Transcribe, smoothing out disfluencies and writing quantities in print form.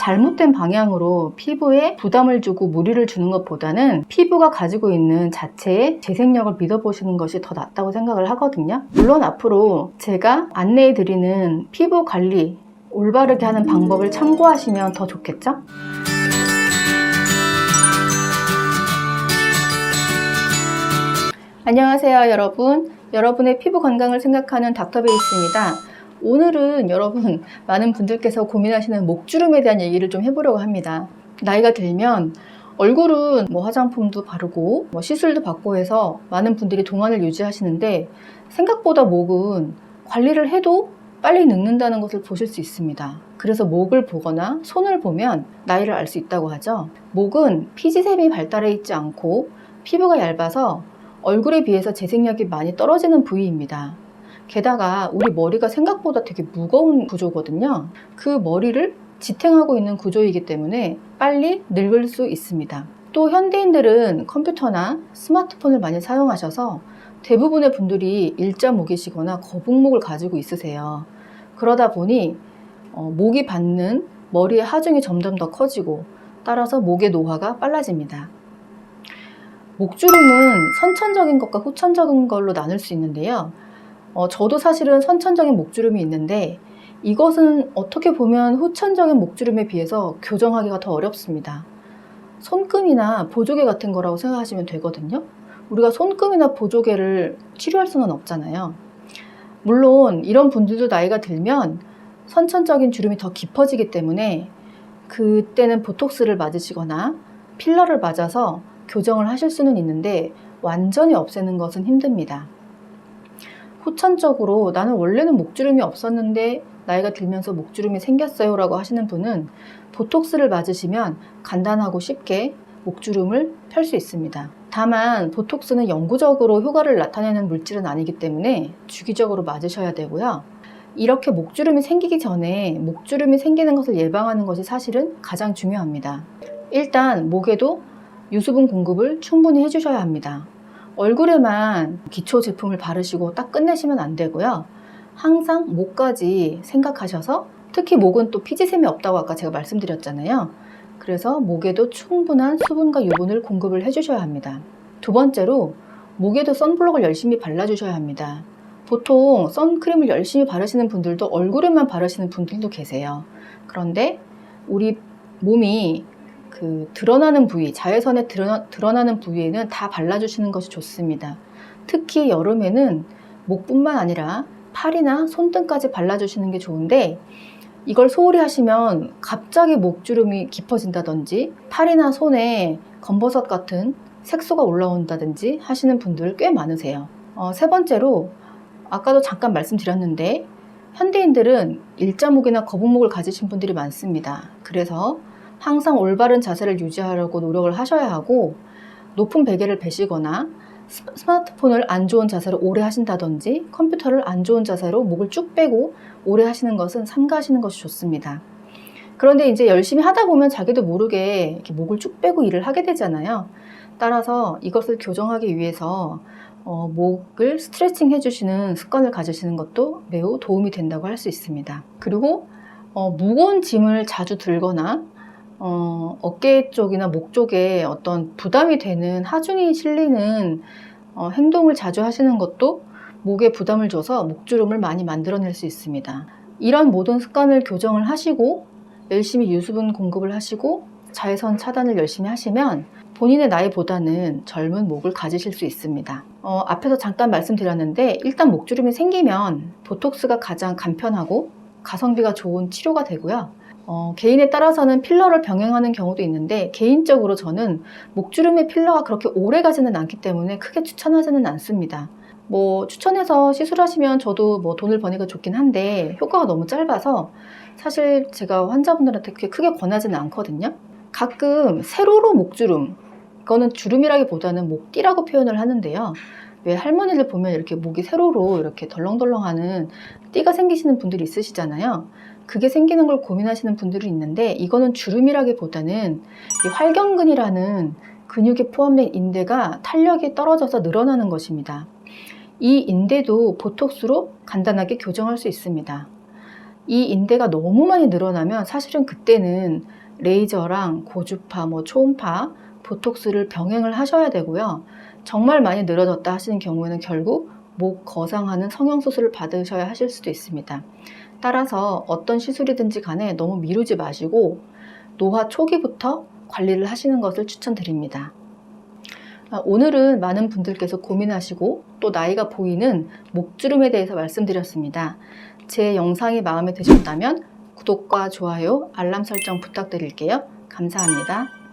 잘못된 방향으로 피부에 부담을 주고 무리를 주는 것보다는 피부가 가지고 있는 자체의 재생력을 믿어보시는 것이 더 낫다고 생각을 하거든요. 물론 앞으로 제가 안내해드리는 피부 관리 올바르게 하는 방법을 참고하시면 더 좋겠죠? 안녕하세요 여러분. 여러분의 피부 건강을 생각하는 닥터베이스입니다. 오늘은 여러분 많은 분들께서 고민하시는 목주름에 대한 얘기를 좀 해보려고 합니다. 나이가 들면 얼굴은 화장품도 바르고 시술도 받고 해서 많은 분들이 동안을 유지하시는데 생각보다 목은 관리를 해도 빨리 늙는다는 것을 보실 수 있습니다. 그래서 목을 보거나 손을 보면 나이를 알 수 있다고 하죠. 목은 피지샘이 발달해 있지 않고 피부가 얇아서 얼굴에 비해서 재생력이 많이 떨어지는 부위입니다. 게다가 우리 머리가 생각보다 되게 무거운 구조거든요. 그 머리를 지탱하고 있는 구조이기 때문에 빨리 늙을 수 있습니다. 또 현대인들은 컴퓨터나 스마트폰을 많이 사용하셔서 대부분의 분들이 일자목이시거나 거북목을 가지고 있으세요. 그러다 보니 목이 받는 머리의 하중이 점점 더 커지고 따라서 목의 노화가 빨라집니다. 목주름은 선천적인 것과 후천적인 걸로 나눌 수 있는데요. 저도 사실은 선천적인 목주름이 있는데 이것은 어떻게 보면 후천적인 목주름에 비해서 교정하기가 더 어렵습니다. 손금이나 보조개 같은 거라고 생각하시면 되거든요. 우리가 손금이나 보조개를 치료할 수는 없잖아요. 물론 이런 분들도 나이가 들면 선천적인 주름이 더 깊어지기 때문에 그때는 보톡스를 맞으시거나 필러를 맞아서 교정을 하실 수는 있는데 완전히 없애는 것은 힘듭니다. 후천적으로 나는 원래는 목주름이 없었는데 나이가 들면서 목주름이 생겼어요 라고 하시는 분은 보톡스를 맞으시면 간단하고 쉽게 목주름을 펼 수 있습니다. 다만 보톡스는 영구적으로 효과를 나타내는 물질은 아니기 때문에 주기적으로 맞으셔야 되고요. 이렇게 목주름이 생기기 전에 목주름이 생기는 것을 예방하는 것이 사실은 가장 중요합니다. 일단 목에도 유수분 공급을 충분히 해주셔야 합니다. 얼굴에만 기초 제품을 바르시고 딱 끝내시면 안 되고요. 항상 목까지 생각하셔서, 특히 목은 또 피지샘이 없다고 아까 제가 말씀드렸잖아요. 그래서 목에도 충분한 수분과 유분을 공급을 해주셔야 합니다. 두 번째로 목에도 선블록을 열심히 발라주셔야 합니다. 보통 선크림을 열심히 바르시는 분들도 얼굴에만 바르시는 분들도 계세요. 그런데 우리 몸이 드러나는 부위, 자외선에 드러나는 부위에는 다 발라주시는 것이 좋습니다. 특히 여름에는 목뿐만 아니라 팔이나 손등까지 발라주시는 게 좋은데 이걸 소홀히 하시면 갑자기 목주름이 깊어진다든지 팔이나 손에 검버섯 같은 색소가 올라온다든지 하시는 분들 꽤 많으세요. 세 번째로 아까도 잠깐 말씀드렸는데 현대인들은 일자목이나 거북목을 가지신 분들이 많습니다. 그래서 항상 올바른 자세를 유지하려고 노력을 하셔야 하고 높은 베개를 베시거나 스마트폰을 안 좋은 자세로 오래 하신다든지 컴퓨터를 안 좋은 자세로 목을 쭉 빼고 오래 하시는 것은 삼가하시는 것이 좋습니다. 그런데 이제 열심히 하다 보면 자기도 모르게 이렇게 목을 쭉 빼고 일을 하게 되잖아요. 따라서 이것을 교정하기 위해서 목을 스트레칭 해주시는 습관을 가지시는 것도 매우 도움이 된다고 할 수 있습니다. 그리고 무거운 짐을 자주 들거나 어깨 쪽이나 목 쪽에 어떤 부담이 되는 하중이 실리는 행동을 자주 하시는 것도 목에 부담을 줘서 목주름을 많이 만들어낼 수 있습니다. 이런 모든 습관을 교정을 하시고 열심히 유수분 공급을 하시고 자외선 차단을 열심히 하시면 본인의 나이보다는 젊은 목을 가지실 수 있습니다. 앞에서 잠깐 말씀드렸는데 일단 목주름이 생기면 보톡스가 가장 간편하고 가성비가 좋은 치료가 되고요. 개인에 따라서는 필러를 병행하는 경우도 있는데 개인적으로 저는 목주름의 필러가 그렇게 오래 가지는 않기 때문에 크게 추천하지는 않습니다. 추천해서 시술하시면 저도 돈을 버니까 좋긴 한데 효과가 너무 짧아서 사실 제가 환자분들한테 그렇게 크게 권하지는 않거든요. 가끔 세로로 목주름, 이거는 주름이라기보다는 목띠라고 표현을 하는데요. 왜 할머니들 보면 이렇게 목이 세로로 이렇게 덜렁덜렁하는 띠가 생기시는 분들이 있으시잖아요. 그게 생기는 걸 고민하시는 분들이 있는데 이거는 주름이라기보다는 이 활경근이라는 근육에 포함된 인대가 탄력이 떨어져서 늘어나는 것입니다. 이 인대도 보톡스로 간단하게 교정할 수 있습니다. 이 인대가 너무 많이 늘어나면 사실은 그때는 레이저랑 고주파, 초음파, 보톡스를 병행을 하셔야 되고요. 정말 많이 늘어졌다 하시는 경우에는 결국 목 거상하는 성형수술을 받으셔야 하실 수도 있습니다. 따라서 어떤 시술이든지 간에 너무 미루지 마시고 노화 초기부터 관리를 하시는 것을 추천드립니다. 오늘은 많은 분들께서 고민하시고 또 나이가 보이는 목주름에 대해서 말씀드렸습니다. 제 영상이 마음에 드셨다면 구독과 좋아요, 알람 설정 부탁드릴게요. 감사합니다.